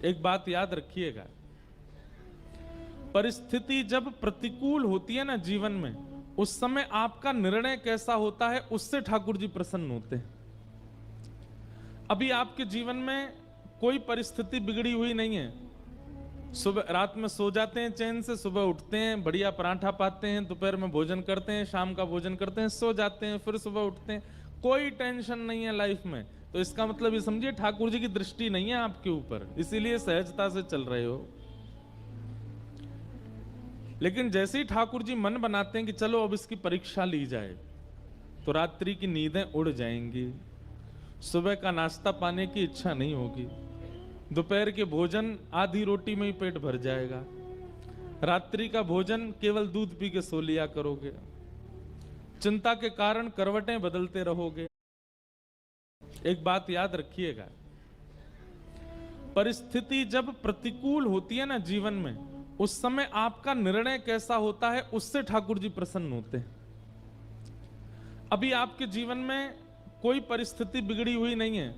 एक बात याद रखिएगा, परिस्थिति जब प्रतिकूल होती है ना जीवन में, उस समय आपका निर्णय कैसा होता है उससे ठाकुर जी प्रसन्न होते हैं। अभी आपके जीवन में कोई परिस्थिति बिगड़ी हुई नहीं है, सुबह रात में सो जाते हैं चैन से, सुबह उठते हैं, बढ़िया पराठा पाते हैं, दोपहर में भोजन करते हैं, शाम का भोजन करते हैं, सो जाते हैं, फिर सुबह उठते हैं, कोई टेंशन नहीं है लाइफ में। तो इसका मतलब ये समझिए ठाकुर जी की दृष्टि नहीं है आपके ऊपर, इसीलिए सहजता से चल रहे हो। लेकिन जैसे ही ठाकुर जी मन बनाते हैं कि चलो अब इसकी परीक्षा ली जाए, तो रात्रि की नींदें उड़ जाएंगी, सुबह का नाश्ता पाने की इच्छा नहीं होगी, दोपहर के भोजन आधी रोटी में ही पेट भर जाएगा, रात्रि का भोजन केवल दूध पी के सो लिया करोगे, चिंता के कारण करवटें बदलते रहोगे। एक बात याद रखिएगा, परिस्थिति जब प्रतिकूल होती है ना जीवन में, उस समय आपका निर्णय कैसा होता है उससे ठाकुर जी प्रसन्न होते हैं। अभी आपके जीवन में कोई परिस्थिति बिगड़ी हुई नहीं है,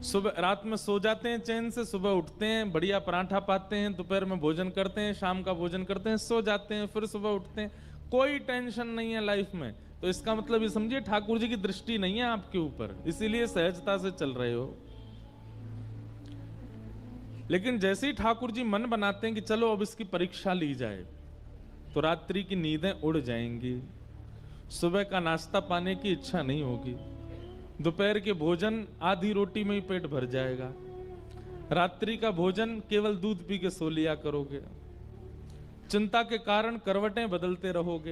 सुबह रात में सो जाते हैं चैन से, सुबह उठते हैं, बढ़िया पराठा पाते हैं, दोपहर में भोजन करते हैं, शाम का भोजन करते हैं, सो जाते हैं, फिर सुबह उठते हैं, कोई टेंशन नहीं है लाइफ में। तो इसका मतलब ये समझिए ठाकुर जी की दृष्टि नहीं है आपके ऊपर, इसीलिए सहजता से चल रहे हो। लेकिन जैसे ही ठाकुर जी मन बनाते हैं कि चलो अब इसकी परीक्षा ली जाए, तो रात्रि की नींदें उड़ जाएंगी, सुबह का नाश्ता पाने की इच्छा नहीं होगी, दोपहर के भोजन आधी रोटी में ही पेट भर जाएगा, रात्रि का भोजन केवल दूध पी के सो लिया करोगे, चिंता के कारण करवटें बदलते रहोगे।